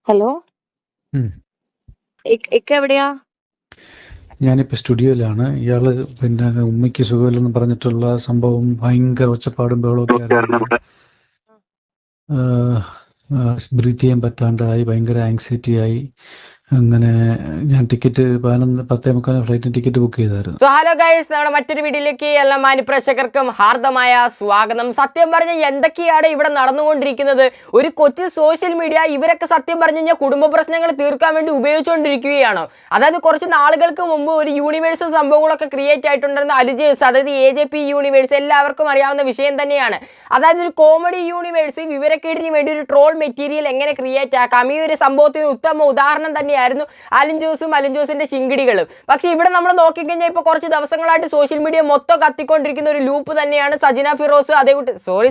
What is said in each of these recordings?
Hello. ഉം. ഇക്ക എവിടെയാ? ഞാനിപ്പോ സ്റ്റുഡിയോയിലാണ്. ഇയാള് പിന്നെ ഉമ്മയ്ക്ക് സുഖമില്ലെന്ന് പറഞ്ഞിട്ടുള്ള സംഭവം ഭയങ്കര ഒച്ചപ്പാടും ബഹളമൊക്കെ ആയിരുന്നു. ബ്രീത്ത് ചെയ്യാൻ പറ്റാണ്ടായി, ഭയങ്കര ആങ്സൈറ്റി ആയി. അങ്ങനെ ഞാൻ ടിക്കറ്റ് 10:45 ഫ്ലൈറ്റിന് ടിക്കറ്റ് ബുക്ക് ചെയ്തായിരുന്നു. സോ ഹലോ ഗൈസ്, നമ്മുടെ മറ്റൊരു വീഡിയോയിലേക്ക് എല്ലാ മാന്യപ്രേക്ഷകർക്കും ഹാർദമായ സ്വാഗതം. സത്യം പറഞ്ഞ എന്തൊക്കെയാണ് ഇവിടെ നടന്നുകൊണ്ടിരിക്കുന്നത്? ഒരു കൊച്ചു സോഷ്യൽ മീഡിയ ഇവരൊക്കെ സത്യം പറഞ്ഞു കഴിഞ്ഞാൽ കുടുംബ പ്രശ്നങ്ങൾ തീർക്കാൻ വേണ്ടി ഉപയോഗിച്ചുകൊണ്ടിരിക്കുകയാണ്. അതായത് കുറച്ച് നാളുകൾക്ക് മുമ്പ് ഒരു യൂണിവേഴ്സൽ സംഭവങ്ങളൊക്കെ ക്രിയേറ്റ് ആയിട്ടുണ്ടായിരുന്ന അലിജേഴ്സ്, അതായത് AJP യൂണിവേഴ്സ്, എല്ലാവർക്കും അറിയാവുന്ന വിഷയം തന്നെയാണ്. അതായത് ഒരു കോമഡി യൂണിവേഴ്സ് വിവരക്കേടിന് വേണ്ടി ഒരു ട്രോൾ മെറ്റീരിയൽ എങ്ങനെ ക്രിയേറ്റ് ആക്കാം, ഈ ഒരു സംഭവത്തിന് ഉത്തമ ഉദാഹരണം തന്നെയായിരുന്നു അലിൻ ജോസിന്റെ ശിങ്കിടികളും. പക്ഷെ ഇവിടെ നമ്മൾ നോക്കിക്കഴിഞ്ഞാൽ ഇപ്പോൾ കുറച്ച് ദിവസങ്ങളായിട്ട് സോഷ്യൽ മീഡിയ മൊത്തം കത്തിക്കൊണ്ടിരിക്കുന്ന ഒരു ലൂപ്പ് തന്നെയാണ് സജിന ഫിറോസ്.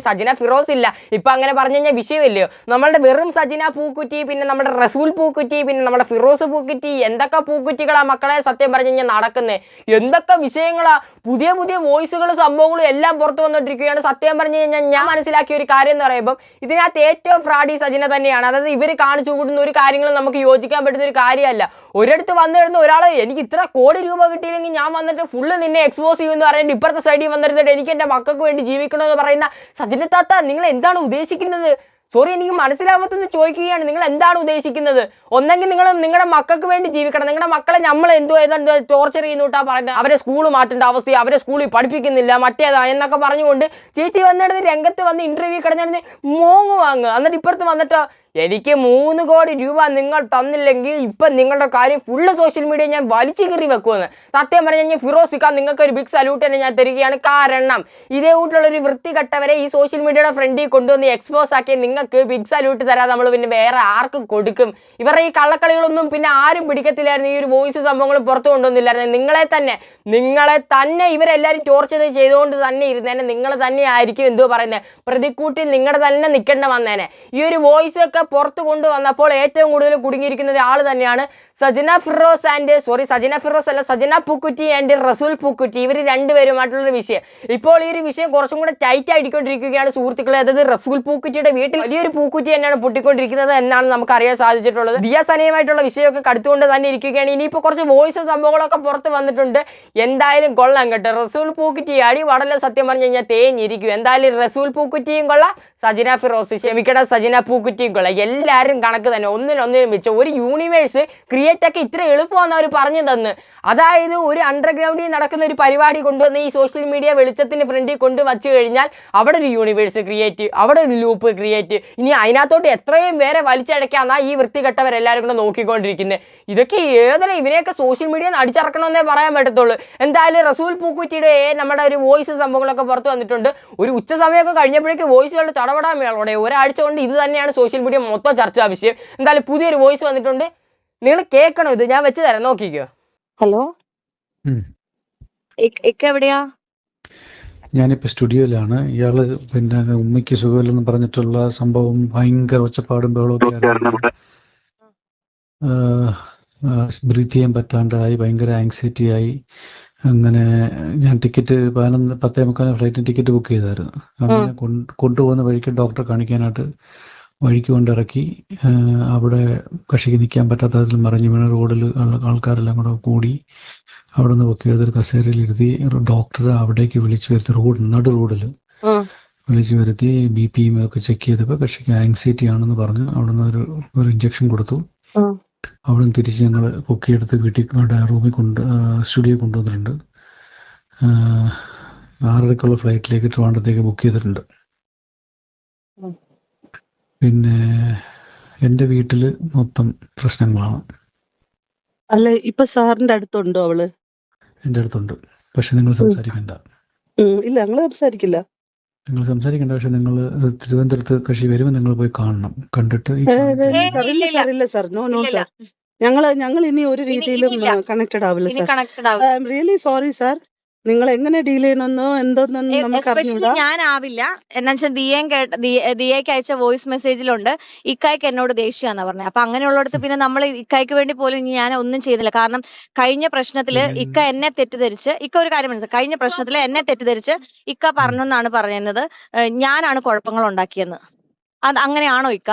സജിന ഫിറോസ് ഇല്ല, ഇപ്പൊ അങ്ങനെ പറഞ്ഞു കഴിഞ്ഞാൽ വിഷയമില്ലയോ. നമ്മളുടെ വെറും സജിന പൂക്കുറ്റി, പിന്നെ നമ്മുടെ റസൂൽ പൂക്കുറ്റി, പിന്നെ നമ്മുടെ ഫിറോസ് പൂക്കുറ്റി, എന്തൊക്കെ പൂക്കുറ്റികളാ മക്കളെ സത്യം പറഞ്ഞു കഴിഞ്ഞാൽ നടക്കുന്നത്. എന്തൊക്കെ വിഷയങ്ങളാ, പുതിയ പുതിയ വോയിസുകളും സംഭവങ്ങളും എല്ലാം പുറത്തു വന്നിട്ടിരിക്കുകയാണ്. സത്യം പറഞ്ഞു കഴിഞ്ഞാൽ ഞാൻ മനസ്സിലാക്കിയ ഒരു കാര്യം എന്ന് പറയുമ്പോൾ ഇതിനകത്ത് ഏറ്റവും ഫ്രാഡി സജിന തന്നെയാണ്. അതായത് ഇവർ കാണിച്ചു കൂടുന്ന ഒരു കാര്യങ്ങളും നമുക്ക് യോജിക്കാൻ പറ്റുന്ന ഒരു കാര്യമല്ല. ഒരിടത്ത് വന്നിരുന്ന ഒരാളെ എനിക്ക് ഇത്ര കോടി രൂപ കിട്ടിയില്ലെങ്കിൽ ഞാൻ വന്നിട്ട് ഫുള്ള് നിന്നെ എക്സ്പോസ് ചെയ്യുമെന്ന് പറഞ്ഞിട്ട് ഇപ്പുറത്തെ സൈഡിൽ വന്നിരുന്നിട്ട് എനിക്ക് എൻ്റെ മക്കൾക്ക് വേണ്ടി ജീവിക്കണമെന്ന് പറയുന്ന സജിന താത്ത, നിങ്ങൾ എന്താണ് ഉദ്ദേശിക്കുന്നത്? സോറി, എനിക്ക് മനസ്സിലാവാത്തെന്ന് ചോദിക്കുകയാണ്. നിങ്ങൾ എന്താണ് ഉദ്ദേശിക്കുന്നത്? ഒന്നെങ്കിൽ നിങ്ങൾ നിങ്ങളുടെ മക്കൾക്ക് വേണ്ടി ജീവിക്കണം. നിങ്ങളുടെ മക്കളെ നമ്മൾ ഏതാണ്ട് ടോർച്ചർ ചെയ്യുന്നൂട്ടാ പറയുന്നത്. അവരെ സ്കൂൾ മാറ്റേണ്ട അവസ്ഥ, അവരെ സ്കൂളിൽ പഠിപ്പിക്കുന്നില്ല, മറ്റേതാ എന്നൊക്കെ പറഞ്ഞുകൊണ്ട് ചേച്ചി വന്നിട്ട് രംഗത്ത് വന്ന് ഇന്റർവ്യൂ കിടന്നിരുന്ന് മോങ്ങ് വാങ്ങുക. എന്നിട്ട് ഇപ്പുറത്ത് വന്നിട്ട് എനിക്ക് 3 കോടി രൂപ നിങ്ങൾ തന്നില്ലെങ്കിൽ ഇപ്പം നിങ്ങളുടെ കാര്യം ഫുള്ള് സോഷ്യൽ മീഡിയ ഞാൻ വലിച്ചു കീറി വെക്കുമെന്ന്. സത്യം പറഞ്ഞു കഴിഞ്ഞാൽ ഫിറോസിക്ക, നിങ്ങൾക്ക് ഒരു ബിഗ് സല്യൂട്ട് തന്നെ ഞാൻ തരികയാണ്. കാരണം ഇതേ കൂട്ടുള്ളൊരു വൃത്തികെട്ടവരെ ഈ സോഷ്യൽ മീഡിയയുടെ ഫ്രണ്ടിൽ കൊണ്ടുവന്ന് എക്സ്പോസ് ആക്കി നിങ്ങൾക്ക് ബിഗ് സല്യൂട്ട് തരാതെ നമ്മൾ പിന്നെ വേറെ ആർക്കും കൊടുക്കും? ഇവരുടെ ഈ കള്ളക്കളികളൊന്നും പിന്നെ ആരും പിടിക്കത്തില്ലായിരുന്നു. ഈ ഒരു വോയിസ് സംഭവങ്ങൾ പുറത്തു കൊണ്ടുവന്നില്ലായിരുന്നു. നിങ്ങളെ തന്നെ ഇവരെല്ലാവരും ടോർച്ചർ ചെയ്തുകൊണ്ട് തന്നെ ഇരുന്നേനെ. നിങ്ങൾ തന്നെ ആയിരിക്കും എന്തോ പറയുന്നത് പ്രതിക്കൂട്ടിൽ നിങ്ങളുടെ തന്നെ നിൽക്കേണ്ട വന്നേനെ. ഈ ഒരു വോയിസ് ഒക്കെ പുറത്തു കൊണ്ടുവന്നപ്പോൾ ഏറ്റവും കൂടുതൽ കുടുങ്ങിയിരിക്കുന്നത് ആൾ തന്നെയാണ് സജിന പൂക്കുറ്റി ആൻഡ് റസൂൽ പൂക്കുറ്റി. ഇവർ രണ്ടുപേരുമായിട്ടുള്ളൊരു വിഷയം. ഇപ്പോൾ ഈ ഒരു വിഷയം കുറച്ചും കൂടെ ടൈറ്റ് ആയിക്കൊണ്ടിരിക്കുകയാണ് സുഹൃത്തുക്കളെ. അതായത് റസൂൽ പൂക്കുറ്റിയുടെ വീട്ടിൽ വലിയൊരു പൂക്കുറ്റി തന്നെയാണ് പൊട്ടിക്കൊണ്ടിരിക്കുന്നത് എന്നാണ് നമുക്ക് അറിയാൻ സാധിച്ചിട്ടുള്ളത്. ദിയാസനയുമായിട്ടുള്ള വിഷയമൊക്കെ കടുത്തുകൊണ്ട് തന്നെ ഇരിക്കുകയാണ്. ഇനിയിപ്പോൾ കുറച്ച് വോയിസ് സംഭവങ്ങളൊക്കെ പുറത്ത് വന്നിട്ടുണ്ട്. എന്തായാലും കൊള്ളാം കേട്ടോ. റസൂൽ പൂക്കുറ്റി അടി വടല സത്യം പറഞ്ഞു കഴിഞ്ഞാൽ തേഞ്ഞിരിക്കും. എന്തായാലും റസൂൽ പൂക്കുറ്റിയും കൊള്ളാം, സജിന പൂക്കുറ്റിയും കൊള്ളാം. എല്ലാവരും കണക്ക് തന്നെ, ഒന്നിനൊന്നിനും വെച്ച് ഒരു യൂണിവേഴ്സ് ക്രിയേറ്റ് ആക്കി ഇത്ര എളുപ്പമാണ് അവർ പറഞ്ഞു തന്ന്. അതായത് ഒരു അണ്ടർഗ്രൗണ്ടിൽ നടക്കുന്ന ഒരു പരിപാടി കൊണ്ടുവന്ന് ഈ സോഷ്യൽ മീഡിയ വെളിച്ചത്തിന് ഫ്രണ്ടിൽ കൊണ്ട് വച്ചു കഴിഞ്ഞാൽ അവിടെ ഒരു യൂണിവേഴ്സ് ക്രിയേറ്റ്, അവിടെ ഒരു ലൂപ്പ് ക്രിയേറ്റ്. ഇനി അതിനകത്തോട്ട് എത്രയും പേരെ വലിച്ചടയ്ക്കാന്നാ ഈ വൃത്തികെട്ടവരെല്ലാവരും കൂടെ നോക്കിക്കൊണ്ടിരിക്കുന്നത്. ഇതൊക്കെ ഏതൊരു ഇവരെയൊക്കെ സോഷ്യൽ മീഡിയ അടിച്ചിറക്കണമെന്നേ പറയാൻ പറ്റത്തുള്ളൂ. എന്തായാലും റസൂൽ പൂക്കുറ്റിയുടെ നമ്മുടെ ഒരു വോയിസ് സംഭവങ്ങളൊക്കെ പുറത്ത് വന്നിട്ടുണ്ട്. ഒരു ഉച്ച സമയമൊക്കെ കഴിഞ്ഞപ്പോഴേക്ക് വോയിസുകളുടെ ചടപടാൻ മേളോടെ ഒരാഴ്ച കൊണ്ട് ഇത് തന്നെയാണ് സോഷ്യൽ മീഡിയ മൊത്തം ചർച്ചാ വിഷയം. എന്തായാലും പുതിയൊരു വോയിസ് വന്നിട്ടുണ്ട്, നിങ്ങൾ കേൾക്കണോ? ഇത് ഞാൻ വെച്ച് തരാം, നോക്കിക്കോ. ഹലോ. ഇക്ക എവിടെയാ? ഞാനിപ്പോ സ്റ്റുഡിയോയിലാണ്. ഇയാള് പിന്നെ ഉമ്മയ്ക്ക് സുഖമില്ലെന്ന് പറഞ്ഞിട്ടുള്ള സംഭവം ഭയങ്കര ഒച്ചപ്പാടും ബഹളമൊക്കെ ആയിരുന്നു. ബ്രീത്ത് ചെയ്യാൻ പറ്റാണ്ടായി, ഭയങ്കര ആങ്സൈറ്റി ആയി. അങ്ങനെ ഞാൻ ടിക്കറ്റ് 10:45 ഫ്ലൈറ്റിന് ടിക്കറ്റ് ബുക്ക് ചെയ്തായിരുന്നു. അങ്ങനെ കൊണ്ടുപോകുന്ന വഴിക്ക് ഡോക്ടറെ കാണിക്കാനായിട്ട് വഴിക്ക് കൊണ്ടിറക്കി. അവിടെ കക്ഷിക്ക് നിൽക്കാൻ പറ്റാത്ത അതിൽ മറിഞ്ഞു വീണ റോഡിൽ ആൾക്കാരെല്ലാം കൂടെ കൂടി അവിടെ നിന്ന് പൊക്കി എടുത്തൊരു കസേരയിൽ ഇരുത്തി ഡോക്ടറെ അവിടേക്ക് വിളിച്ചു വരുത്തി, നടു റോഡിൽ വിളിച്ചു വരുത്തി BP ഒക്കെ ചെക്ക് ചെയ്തപ്പോൾ കക്ഷിക്ക് ആങ്സൈറ്റി ആണെന്ന് പറഞ്ഞു. അവിടെ നിന്ന് ഒരു ഇഞ്ചക്ഷൻ കൊടുത്തു. അവിടെ നിന്ന് തിരിച്ച് ഞങ്ങൾ പൊക്കിയെടുത്ത് വീട്ടിൽ റൂമിൽ സ്റ്റുഡിയോ കൊണ്ടുവന്നിട്ടുണ്ട്. 6:30 ഫ്ലൈറ്റിലേക്ക് ട്രിവാൻഡ്രത്തേക്ക് ബുക്ക് ചെയ്തിട്ടുണ്ട്. പിന്നെ എന്റെ വീട്ടില് മൊത്തം പ്രശ്നങ്ങളാണ്. അല്ല, ഇപ്പൊ സാറിന്റെ അടുത്തുണ്ടോ അവള്? എന്റെ അടുത്തുണ്ട്, പക്ഷെ നിങ്ങൾ സംസാരിക്കണ്ട. ഇല്ല, ഞങ്ങള് സംസാരിക്കില്ല. നിങ്ങൾ സംസാരിക്കണ്ട, പക്ഷെ നിങ്ങൾ തിരുവനന്തപുരത്ത് കക്ഷി വരുമ്പോൾ നിങ്ങൾ പോയി കാണണം. കണ്ടിട്ട് ഇല്ല സാർ, നോ സാർ. ഞങ്ങൾ ഇനി ഒരു രീതിയിലും കണക്റ്റഡ് ആവില്ല sir. I am really sorry sir. നിങ്ങൾ എങ്ങനെ ഡീൽ ചെയ്യണമെന്നോ എന്തോന്നൊന്നും നമുക്ക് അറിഞ്ഞൂടാ. ഞാനാവില്ല. എന്നാ വെച്ചാൽ ദിയയ്ക്ക് അയച്ച വോയിസ് മെസ്സേജിലുണ്ട് ഇക്കായ്ക്ക് എന്നോട് ദേഷ്യാന്നാ പറഞ്ഞത്. അപ്പൊ അങ്ങനെയുള്ളടത്ത് പിന്നെ നമ്മൾ ഇക്കായ്ക്ക് വേണ്ടി പോലും ഞാൻ ഒന്നും ചെയ്യുന്നില്ല. കാരണം കഴിഞ്ഞ പ്രശ്നത്തില് ഇക്ക എന്നെ തെറ്റിദ്ധരിച്ച്, ഇക്ക ഒരു കാര്യം മനസ്സിലായി, കഴിഞ്ഞ പ്രശ്നത്തില് എന്നെ തെറ്റിദ്ധരിച്ച് ഇക്ക പറഞ്ഞെന്നാണ് പറയുന്നത് ഞാനാണ് കുഴപ്പങ്ങൾ ഉണ്ടാക്കിയെന്ന്. അത് അങ്ങനെയാണോ ഇക്ക?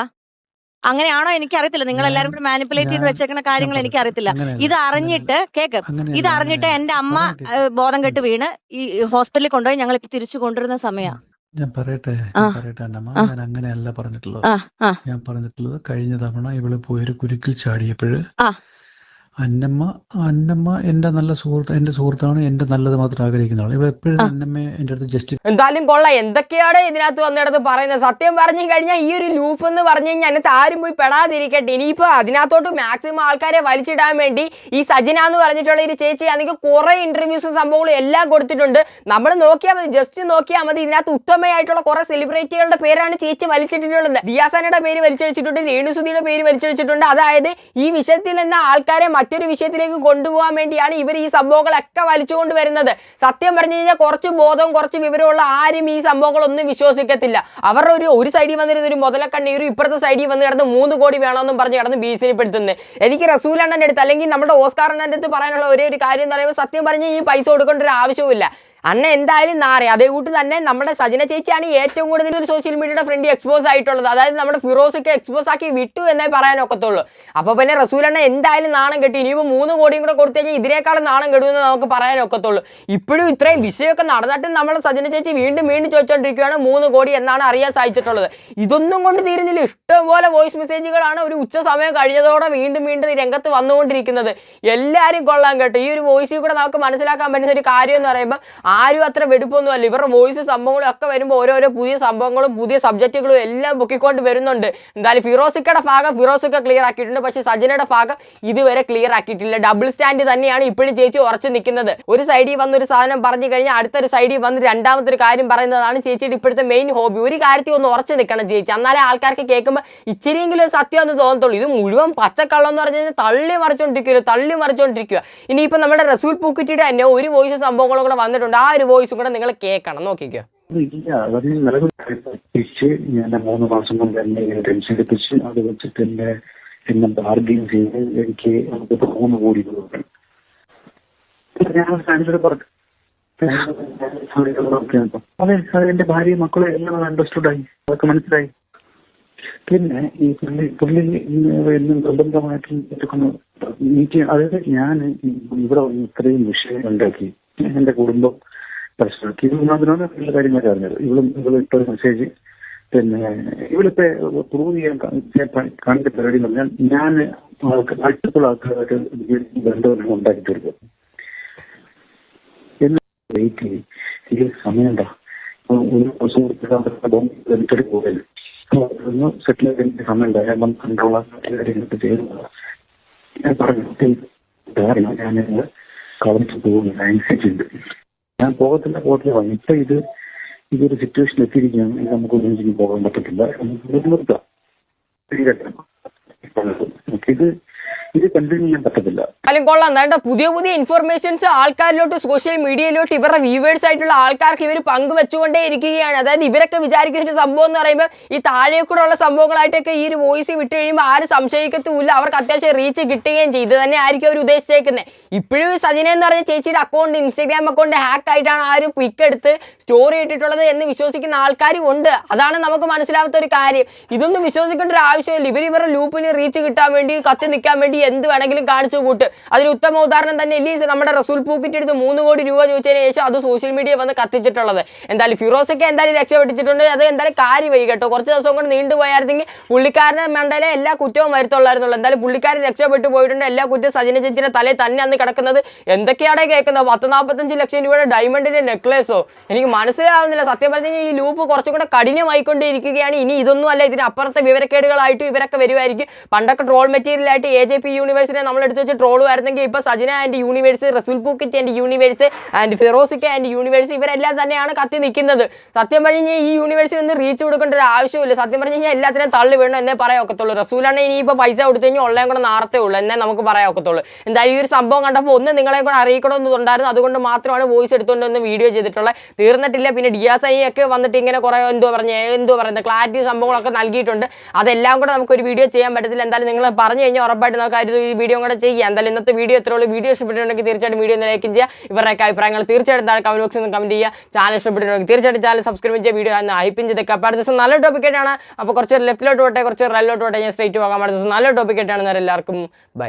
അങ്ങനെയാണോ എനിക്കറിയത്തില്ല. നിങ്ങൾ എല്ലാരും കൂടെ മാനിപ്പുലേറ്റ് ചെയ്ത് ഞാൻ വെച്ചേക്കുന്ന കാര്യങ്ങൾ പറയട്ടെ, എനിക്കറിയത്തില്ല. അങ്ങനെയല്ല ഇത് അറിഞ്ഞിട്ട് ഇത് അങ്ങനെയല്ല അറിഞ്ഞിട്ട് എന്റെ അമ്മ പറയട്ടെ. ബോധം കെട്ട് വീണ് ഈ ഹോസ്പിറ്റലിൽ കൊണ്ടുപോയി ഞങ്ങൾ ഇപ്പൊ തിരിച്ചു കൊണ്ടുവരുന്ന സമയാ. ഞാൻ പറയട്ടെ ആ അന്നമ്മ, ആ ഞാൻ അങ്ങനെയല്ല പറഞ്ഞിട്ടുള്ളത്. ആ ആ ഞാൻ പറഞ്ഞിട്ടുള്ളത് കഴിഞ്ഞ തവണ ഇവള് പോയൊരു കുരുക്കിൽ ചാടിയപ്പോഴ് ആ അന്നമ്മ എന്റെ നല്ല സുഹൃത്ത്, എന്റെ സുഹൃത്താണ്, എന്റെ നല്ലത് മാത്രം ആഗ്രഹിക്കുന്ന ആൾ. ഇവ എപ്പോഴും അന്നമ്മയെ എന്റെ അടുത്ത് എന്തായാലും കൊള്ളാം, എന്തൊക്കെയാണ് ഇതിനകത്ത് വന്നിടത്ത് പറയുന്നത്. സത്യം പറഞ്ഞു കഴിഞ്ഞാൽ ഈ ഒരു ലൂപ്പ് എന്ന് പറഞ്ഞു കഴിഞ്ഞാൽ അതിനകത്ത് ആരും പോയി പെടാതിരിക്കട്ടെ. ഇനിയിപ്പോ അതിനകത്തോട്ട് മാക്സിമം ആൾക്കാരെ വലിച്ചിടാൻ വേണ്ടി ഈ സജിന എന്ന് പറഞ്ഞിട്ടുള്ള ഒരു ചേച്ചി ആണെങ്കിൽ കുറെ ഇന്റർവ്യൂസും സംഭവങ്ങളും എല്ലാം കൊടുത്തിട്ടുണ്ട്. നമ്മൾ നോക്കിയാൽ മതി, ജസ്റ്റ് നോക്കിയാൽ മതി. ഇതിനകത്ത് ഉത്തമയായിട്ടുള്ള കുറെ സെലിബ്രിറ്റികളുടെ പേരാണ് ചേച്ചി വലിച്ചിട്ടിട്ടുള്ളത്. ദിയാസാനയുടെ പേര് വലിച്ചടിച്ചിട്ടുണ്ട്, രേണുസുധിയുടെ പേര് വലിച്ചടിച്ചിട്ടുണ്ട്. അതായത് ഈ വിഷയത്തിൽ നിന്ന് ആൾക്കാരെ മറ്റൊരു വിഷയത്തിലേക്ക് കൊണ്ടുപോകാൻ വേണ്ടിയാണ് ഇവർ ഈ സംഭവങ്ങളൊക്കെ വലിച്ചുകൊണ്ട് വരുന്നത്. സത്യം പറഞ്ഞു കഴിഞ്ഞാൽ കുറച്ച് ബോധവും കുറച്ച് വിവരമുള്ള ആരും ഈ സംഭവങ്ങളൊന്നും വിശ്വസിക്കത്തില്ല. അവരുടെ ഒരു സൈഡിൽ വന്നിരുന്ന ഒരു മുതലക്കണ്ണീരും ഇപ്പുറത്തെ സൈഡിൽ വന്ന് കിടന്ന് 3 കോടി വേണമെന്നും പറഞ്ഞ് കിടന്ന് ഭീഷണിപ്പെടുത്തുന്നത്. എനിക്ക് റസൂൽ അണ്ണൻ്റെ അടുത്ത് അല്ലെങ്കിൽ നമ്മുടെ ഓസ്കാർ അണ്ണൻ്റെ അടുത്ത് പറയാനുള്ള ഒരേ ഒരു കാര്യം എന്ന് പറയുമ്പോൾ സത്യം പറഞ്ഞാൽ ഈ പൈസ കൊടുക്കേണ്ട ഒരു ആവശ്യവുമില്ല. അണ്ണ എന്തായാലും നാറി. അതേകൂട്ട് തന്നെ നമ്മുടെ സജന ചേച്ചിയാണ് ഏറ്റവും കൂടുതൽ ഒരു സോഷ്യൽ മീഡിയയുടെ ഫ്രണ്ട് എക്സ്പോസ് ആയിട്ടുള്ളത്. അതായത് നമ്മുടെ ഫിറോസൊക്കെ എക്സ്പോസ് ആക്കി വിട്ടു എന്നേ പറയാനൊക്കത്തുള്ളൂ. അപ്പോൾ പിന്നെ റസൂലണ്ണ എന്തായാലും നാണം കെട്ടി. ഇനിയിപ്പോൾ 3 കോടിയും കൂടെ കൊടുത്തു കഴിഞ്ഞാൽ ഇതിനേക്കാളും നാണം കെടുമെന്ന് നമുക്ക് പറയാനൊക്കത്തുള്ളൂ. ഇപ്പോഴും ഇത്രയും വിഷയമൊക്കെ നടന്നിട്ടും നമ്മുടെ സജന ചേച്ചി വീണ്ടും ചോദിച്ചുകൊണ്ടിരിക്കുകയാണ് 3 കോടി എന്നാണ് അറിയാൻ സാധിച്ചിട്ടുള്ളത്. ഇതൊന്നും കൊണ്ട് തീരുന്നില്ല. ഇഷ്ടംപോലെ വോയിസ് മെസ്സേജുകളാണ് ഒരു ഉച്ച സമയം കഴിഞ്ഞതോടെ വീണ്ടും രംഗത്ത് വന്നുകൊണ്ടിരിക്കുന്നത്. എല്ലാവരും കൊള്ളാൻ കേട്ടോ. ഈ ഒരു വോയിസിൽ കൂടെ നമുക്ക് മനസ്സിലാക്കാൻ പറ്റുന്ന ഒരു കാര്യം എന്ന് പറയുമ്പോൾ ആരും അത്ര വെടുപ്പൊന്നും അല്ല. ഇവരുടെ വോയിസ് സംഭവങ്ങളും ഒക്കെ വരുമ്പോൾ ഓരോരോ പുതിയ സംഭവങ്ങളും പുതിയ സബ്ജക്റ്റുകളും എല്ലാം പൊക്കിക്കൊണ്ട് വരുന്നുണ്ട്. എന്തായാലും ഫിറോസിക്കയുടെ ഭാഗം ഫിറോസിക്ക ക്ലിയർ ആക്കിയിട്ടുണ്ട്. പക്ഷേ സജനയുടെ ഭാഗം ഇതുവരെ ക്ലിയർ ആക്കിയിട്ടില്ല. ഡബിൾ സ്റ്റാൻഡ് തന്നെയാണ് ഇപ്പോഴും ചേച്ചി ഉറച്ചു നിൽക്കുന്നത്. ഒരു സൈഡിൽ വന്നൊരു സാധനം പറഞ്ഞു കഴിഞ്ഞാൽ അടുത്തൊരു സൈഡിൽ വന്ന് രണ്ടാമത്തെ ഒരു കാര്യം പറയുന്നതാണ് ചേച്ചിയുടെ ഇപ്പോഴത്തെ മെയിൻ ഹോബി. ഒരു കാര്യത്തിൽ ഒന്ന് ഉറച്ചു നിൽക്കണം ചേച്ചി, എന്നാലേ ആൾക്കാർക്ക് കേൾക്കുമ്പോൾ ഇച്ചിരിയെങ്കിലും സത്യം ഒന്ന് തോന്നത്തുള്ളൂ. ഇത് മുഴുവൻ പച്ചക്കള്ളം എന്ന് പറഞ്ഞു കഴിഞ്ഞാൽ തള്ളി മറിച്ചുകൊണ്ടിരിക്കുക. ഇനിയിപ്പോൾ നമ്മുടെ റസൂൽ പൂക്കുറ്റിയുടെ തന്നെ ഒരു വോയിസ് സംഭവങ്ങളും കൂടെ വന്നിട്ടുണ്ട്. ആ ഒരു വോയിസും കൂടെ നിങ്ങൾ കേൾക്കണം, നോക്കിക്കോ. ഞാൻ 3 മാസം കൊണ്ട് എന്നെ ടെൻഷൻ എടുപ്പിച്ച് അത് വെച്ചിട്ട് എന്നെ ബാർഗെയിൻ ചെയ്ത് എനിക്ക് 3 കോടി കൊടുക്കണം. ഞാൻ ഫാൻസിനോട് പറഞ്ഞു, അതെ എന്റെ ഭാര്യ മക്കളെ എല്ലാം അണ്ടർസ്റ്റുഡായി, അതൊക്കെ മനസ്സിലായി. പിന്നെ ഈ പുള്ളി എന്നും നിർബന്ധമായിട്ടും എനിക്ക്, അതായത് ഞാൻ ഇവിടെ ഇത്രയും വിഷയം ഉണ്ടാക്കി എന്റെ കുടുംബം പ്രശ്നമാക്കി. അതിനോട് എല്ലാ കാര്യങ്ങളൊക്കെ അറിഞ്ഞത്. ഇവള് ഇട്ടൊരു മെസ്സേജ്, പിന്നെ ഇവളിപ്പോ പ്രൂവ് ചെയ്യാൻ കാണിച്ച പരിപാടി എന്ന് പറഞ്ഞാൽ ഞാൻ അടുത്തുള്ള ആൾക്കാരായിട്ട് ബന്ധം ഉണ്ടാക്കി തീർക്കും എന്ന് വെയിറ്റ് ചെയ്യും. ഇതിൽ സമയമുണ്ടോ? ഒരു ദിവസം എടുത്തിട്ട് പോകല് ഒന്ന് സെറ്റിൽ ആക്കി സമയമുണ്ടോ? ഞാൻ കണ്ടുള്ള കാര്യങ്ങളൊക്കെ ചെയ്യുന്നത് ഞാൻ പറഞ്ഞു. കാരണം ഞാൻ കളഞ്ഞു പോകുന്നില്ല, ആൻസൈറ്റി ഉണ്ട്, ഞാൻ പോകത്തില്ല. ഇപ്പൊ ഇതൊരു സിറ്റുവേഷൻ എത്തിയിരിക്കുകയാണ്. ഇത് നമുക്ക് ഒന്നിനും പോകാൻ പറ്റത്തില്ല, നിർത്താം. ഇത് കണ്ടിന്യൂ ചെയ്യാൻ പറ്റത്തില്ല. അല്ലെങ്കിൽ കൊള്ളാം. എന്താ പുതിയ ഇൻഫർമേഷൻസ് ആൾക്കാരിലോട്ട് സോഷ്യൽ മീഡിയയിലോട്ട് ഇവരുടെ വ്യൂവേഴ്സ് ആയിട്ടുള്ള ആൾക്കാർക്ക് ഇവർ പങ്കുവെച്ചുകൊണ്ടേ ഇരിക്കുകയാണ്. അതായത് ഇവരൊക്കെ വിചാരിക്കുന്ന ഒരു സംഭവം എന്ന് പറയുമ്പോൾ ഈ താഴെ കൂടെ ഉള്ള സംഭവങ്ങളായിട്ടൊക്കെ ഈ ഒരു വോയിസ് വിട്ട് കഴിയുമ്പോൾ ആരും സംശയിക്കത്തുമില്ല. അവർക്ക് അത്യാവശ്യം റീച്ച് കിട്ടുകയും ചെയ്തു തന്നെ ആയിരിക്കും അവർ ഉദ്ദേശിച്ചേക്കുന്നത്. ഇപ്പോഴും സജന എന്ന് പറഞ്ഞ ചേച്ചിയുടെ അക്കൗണ്ട്, ഇൻസ്റ്റാഗ്രാം അക്കൗണ്ട് ഹാക്ക് ആയിട്ടാണ് ആരും പിക്ക് എടുത്ത് സ്റ്റോറി ഇട്ടിട്ടുള്ളത് എന്ന് വിശ്വസിക്കുന്ന ആൾക്കാരും ഉണ്ട്. അതാണ് നമുക്ക് മനസ്സിലാവാത്ത ഒരു കാര്യം. ഇതൊന്നും വിശ്വസിക്കേണ്ട ഒരു ആവശ്യമില്ല. ഇവരുടെ ലൂപ്പിന് റീച്ച് കിട്ടാൻ വേണ്ടി, കത്തി നിൽക്കാൻ വേണ്ടി എന്ത് വേണമെങ്കിലും കാണിച്ചു കൂട്ട്. അതിന് ഉത്തമ ഉദാഹരണം തന്നെ എലീസ് നമ്മുടെ റസൂൽ പൂക്കിന്റെ അടുത്ത് 3 കോടി രൂപ ചോദിച്ചതിന് ശേഷം അത് സോഷ്യൽ മീഡിയ വന്ന് കത്തിച്ചിട്ടുള്ളത്. എന്തായാലും ഫിറോസൊക്കെ എന്തായാലും രക്ഷപ്പെട്ടിട്ടുണ്ട്. അത് എന്തായാലും കാര്യമായി കേട്ടോ. കുറച്ച് ദിവസം കൊണ്ട് നീണ്ടുപോയായിരുന്നെങ്കിൽ പുള്ളിക്കാരന്റെ മണ്ടയിലെ എല്ലാ കുറ്റവും വരുത്തുള്ളായിരുന്നുള്ളൂ. എന്തായാലും പുള്ളിക്കാരൻ രക്ഷപ്പെട്ടു പോയിട്ടുണ്ട്. എല്ലാ കുറ്റവും സജന ചേച്ചിന്റെ തലയിൽ തന്നെ അന്ന് കിടക്കുന്നത്. എന്തൊക്കെയാണ് കേൾക്കുന്നത്? 10-45 ലക്ഷം രൂപയുടെ ഡയമണ്ടിന്റെ നെക്ലേസോ? എനിക്ക് മനസ്സിലാവുന്നില്ല. സത്യം പറഞ്ഞു കഴിഞ്ഞാൽ ഈ ലൂപ്പ് കുറച്ചും കൂടെ കഠിനമായിക്കൊണ്ടിരിക്കുകയാണ്. ഇനി ഇതൊന്നും അല്ല, ഇതിനപ്പുറത്തെ വിവരക്കേടുകളായിട്ടും ഇവരൊക്കെ വരുമായിരിക്കും. പണ്ടൊക്കെ ട്രോൾ മെറ്റീരിയൽ ആയിട്ട് AJP യൂണിവേഴ്സിനെ നമ്മൾ എടുത്ത് വെച്ച് ട്രോളുമായിരുന്നെങ്കിൽ ഇപ്പോൾ സജന ആൻഡ് യൂണിവേഴ്സ്, റസൂൽ പൂക്കിറ്റ് ആൻഡ് യൂണിവേഴ്സ് ആൻഡ് ഫിറോസിക്ക ആൻഡ് യൂണിവേഴ്സ് ഇവരെല്ലാം തന്നെയാണ് കത്തി നിൽക്കുന്നത്. സത്യം പറഞ്ഞു കഴിഞ്ഞാൽ ഈ യൂണിവേഴ്സിന് ഒന്ന് റീച്ച് കൊടുക്കേണ്ട ഒരു ആവശ്യമില്ല. സത്യം പറഞ്ഞു കഴിഞ്ഞാൽ എല്ലാത്തിനും തള്ളി വീണു എന്നേ പറയാൻ ഒക്കത്തുള്ളൂ. റസൂലാണ് ഇനിയിപ്പോൾ പൈസ കൊടുത്തു കഴിഞ്ഞാൽ ഉള്ളതും കൂടെ നാർത്തേ ഉള്ളൂ എന്നേ നമുക്ക് പറയാൻ ഒക്കത്തുള്ളൂ. എന്തായാലും ഈ ഒരു സംഭവം കണ്ടപ്പോൾ ഒന്ന് നിങ്ങളെ കൂടെ അറിയിക്കണമെന്നുണ്ടായിരുന്നു. അതുകൊണ്ട് മാത്രമാണ് വോയിസ് എടുത്തുകൊണ്ട് ഒന്ന് വീഡിയോ ചെയ്തിട്ടുള്ളത്. തീർന്നിട്ടില്ല. പിന്നെ ഡിയാസൈ ഒക്കെ വന്നിട്ട് ഇങ്ങനെ കുറേ എന്തോ പറയുന്നത് ക്ലാരിറ്റി സംഭവങ്ങളൊക്കെ നൽകിയിട്ടുണ്ട്. അതെല്ലാം കൂടെ നമുക്കൊരു വീഡിയോ ചെയ്യാൻ പറ്റത്തില്ല. എന്തായാലും നിങ്ങൾ പറഞ്ഞു കഴിഞ്ഞാൽ ഉറപ്പായിട്ട് നമുക്ക് കാര്യം ഈ വീഡിയോ കൂടെ ചെയ്യുക. എന്തായാലും ഇന്നത്തെ വീഡിയോ എത്ര ഉള്ളൂ. വീഡിയോ ഇഷ്ടപ്പെട്ടിട്ടുണ്ടെങ്കിൽ തീർച്ചയായിട്ടും വീഡിയോ ലൈക്ക് ചെയ്യുക. ഇവരുടെയൊക്കെ അഭിപ്രായങ്ങൾ തീർച്ചയായിട്ടും താഴെ കമന്റ് ബോക്സിൽ നിന്ന് കമന്റ് ചെയ്യുക. ചാനൽ ഇഷ്ടപ്പെട്ടിട്ടുണ്ടെങ്കിൽ തീർച്ചയായിട്ടും ചാനൽ സബ്സ്ക്രൈബ് ചെയ്യുക. വീഡിയോ ഹൈപ്പിൻ ചെയ്തൊക്കെ. അപ്പോൾ അടുത്ത ദിവസം നല്ല ടോപ്പിക്കായിട്ടാണ്. അപ്പോൾ കുറച്ച് ലെഫ്റ്റിലോട്ട് പോട്ടെ, കുറച്ച് റൈറ്റിലോട്ട് പോട്ടെ, ഞാൻ സ്ട്രൈറ്റ് പോകാൻ അടുത്ത ദിവസം നല്ല ടോപ്പിക്കായിട്ടാണ്. എല്ലാവർക്കും ബൈ.